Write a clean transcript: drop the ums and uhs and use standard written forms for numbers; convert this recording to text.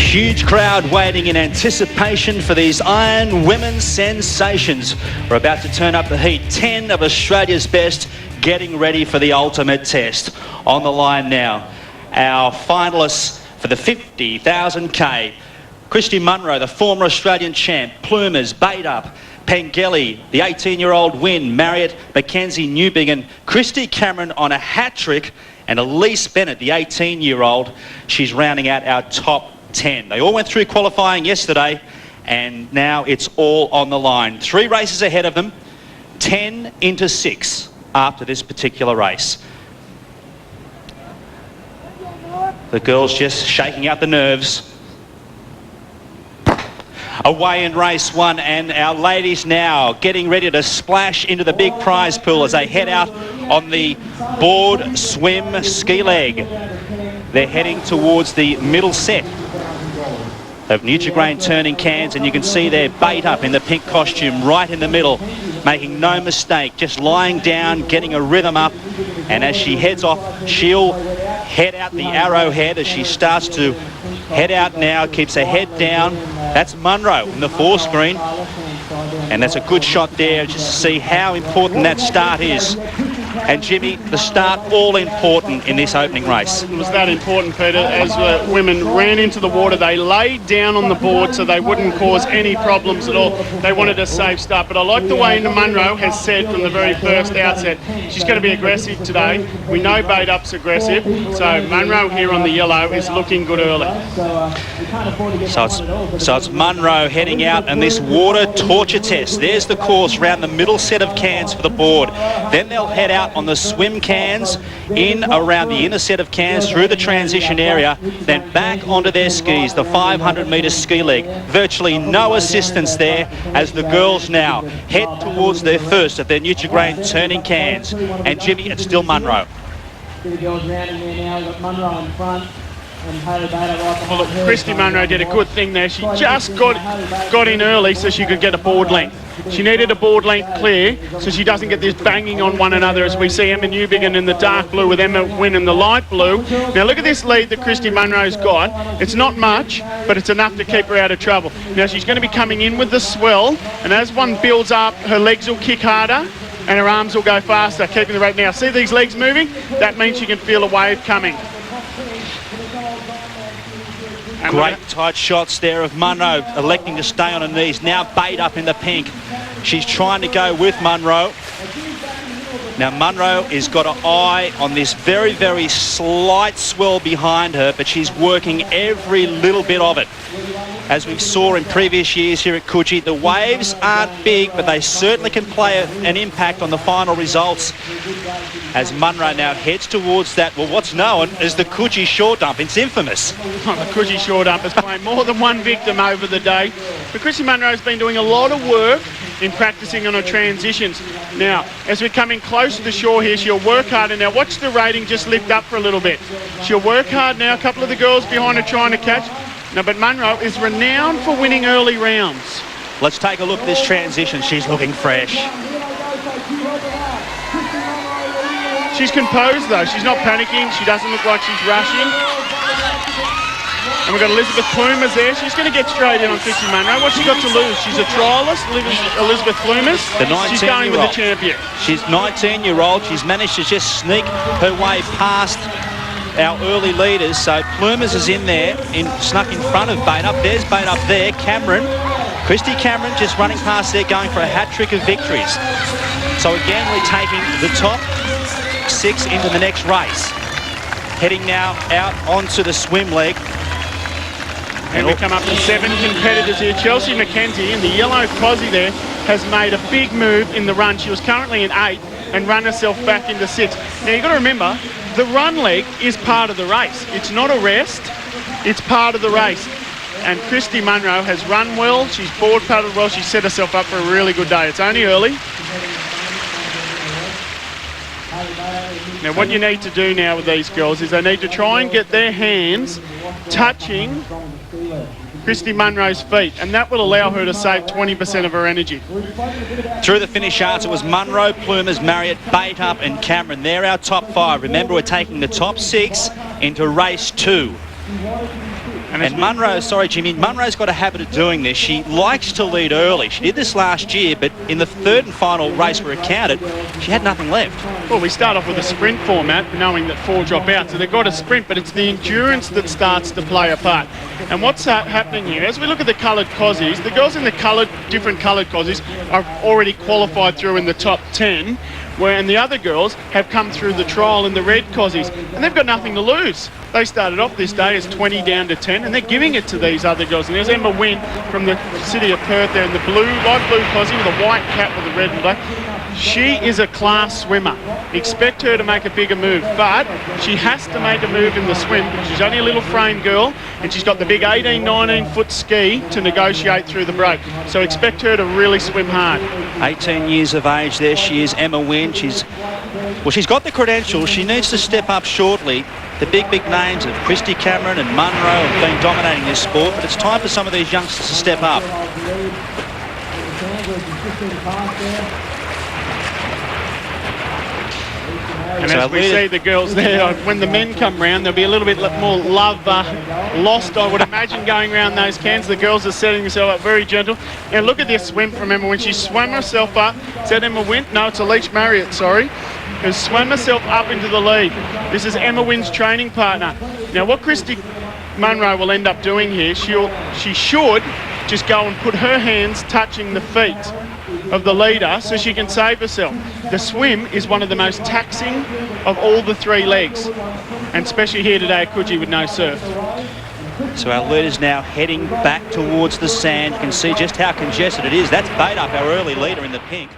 Huge crowd waiting in anticipation for these Ironwoman sensations. We're about to turn up the heat. 10 of Australia's best getting ready for the ultimate test. On the line now, our finalists for the 50,000K. Christy Munro, the former Australian champ. Plumers, Bait Up, Pengelly, the 18-year-old Win, Marriott, Mackenzie Newbigin, Christy Cameron on a hat-trick, and Elise Bennett, the 18-year-old. She's rounding out our top 10. They all went through qualifying yesterday, and now it's all on the line. 3 races ahead of them, 10 into 6 after this particular race. The girls just shaking out the nerves. Away in race 1, and our ladies now getting ready to splash into the big prize pool as they head out on the board swim ski leg. They're heading towards the middle set of Nutrigrain turning cans, and you can see their Bait Up in the pink costume right in the middle, making no mistake, just lying down, getting a rhythm up. And as she heads off, she'll head out the arrowhead as she starts to head out now, keeps her head down. That's Munro in the 4 screen, and that's a good shot there just to see how important that start is. And Jimmy, the start all important in this opening race. It was that important, Peter. As women ran into the water, they laid down on the board so they wouldn't cause any problems at all. They wanted a safe start, but I like the way Munro has said from the very first outset, she's going to be aggressive today. We know Bait Up's aggressive, so Munro here on the yellow is looking good early. So it's Munro heading out in this water torture test. There's the course around the middle set of cans for the board. Then they'll head out on the swim cans, in around the inner set of cans, through the transition area, then back onto their skis, the 500-metre ski leg. Virtually no assistance there as the girls now head towards their first of their Nutrigrain turning cans. And Jimmy, it's still Munro. The girls rounding there now. We've got Munro in front. Well, look, Christy Munro did a good thing there. She just got in early so she could get a board length. She needed a board length clear so she doesn't get this banging on one another as we see Emma Newbigin in the dark blue with Emma Wynn in the light blue. Now look at this lead that Christy Munro's got. It's not much, but it's enough to keep her out of trouble. Now she's going to be coming in with the swell, and as one builds up, her legs will kick harder and her arms will go faster, keeping the rate. Now see these legs moving? That means she can feel a wave coming. Great tight shots there of Munro electing to stay on her knees. Now Bait Up in the pink. She's trying to go with Munro. Now Munro has got an eye on this very, very slight swell behind her, but she's working every little bit of it. As we saw in previous years here at Coogee, the waves aren't big, but they certainly can play an impact on the final results. As Munro now heads towards that, well, what's known as the Coogee shore dump. It's infamous. The Coogee shore dump has claimed more than one victim over the day. But Christy Munro's been doing a lot of work in practicing on her transitions. Now, as we're coming close to the shore here, she'll work hard, and now watch the rating just lift up for a little bit. She'll work hard now. A couple of the girls behind her trying to catch. No, but Munro is renowned for winning early rounds. Let's take a look at this transition. She's looking fresh. She's composed though. She's not panicking. She doesn't look like she's rushing. And we've got Elizabeth Plumers there. She's going to get straight in on Christy Munro. What's she got to lose? She's a trialist, Elizabeth Plumers. She's going with the champion. She's 19-year-old. She's managed to just sneak her way past our early leaders. So Plumers is in there, snuck in front of Bait Up. There's Bait Up there. Cameron, Christy Cameron just running past there, going for a hat-trick of victories. So again, we're taking the top 6 into the next race. Heading now out onto the swim leg. And we come up to 7 competitors here. Chelsea McKenzie in the yellow posse there has made a big move in the run. She was currently in 8 and run herself back into 6. Now you've got to remember, the run leg is part of the race. It's not a rest, it's part of the race. And Christy Munro has run well, she's board paddled well, she's set herself up for a really good day. It's only early. Now what you need to do now with these girls is they need to try and get their hands touching Christy Munro's feet, and that will allow her to save 20% of her energy. Through the finish arts, it was Munro, Plumers, Marriott, Bait Up and Cameron. They're our top 5. Remember, we're taking the top 6 into race 2. And Munro, sorry Jimmy, Munro's got a habit of doing this. She likes to lead early. She did this last year, but in the third and final race where it counted, she had nothing left. Well, we start off with a sprint format, knowing that 4 drop out, so they've got a sprint, but it's the endurance that starts to play a part. And what's happening here, as we look at the coloured cossies, the girls in the different coloured cossies are already qualified through in the top 10, and the other girls have come through the trial in the red cossies, and they've got nothing to lose. They started off this day as 20 down to 10, and they're giving it to these other girls. And there's Emma Wynn from the city of Perth there in the light blue cossie with a white cap with the red and black. She is a class swimmer. Expect her to make a bigger move, but she has to make a move in the swim because she's only a little frame girl, and she's got the big 18, 19-foot ski to negotiate through the break. So expect her to really swim hard. 18 years of age there she is, Emma Wynn. She's got the credentials. She needs to step up shortly. The big names of Christy Cameron and Munro have been dominating this sport, but it's time for some of these youngsters to step up. And as we see the girls there, when the men come round, there'll be a little bit more love lost, I would imagine, going around those cans. The girls are setting themselves up very gentle. And look at this swim from Emma when she swam herself up. Is that Emma Wynn? No, it's Elise Marriott, sorry. Who swam herself up into the lead. This is Emma Wynn's training partner. Now, what Christy Munro will end up doing here, she should just go and put her hands touching the feet of the leader so she can save herself. The swim is one of the most taxing of all the 3 legs, and especially here today at Coogee with no surf. So our leader's now heading back towards the sand. You can see just how congested it is. That's Bait Up, our early leader in the pink.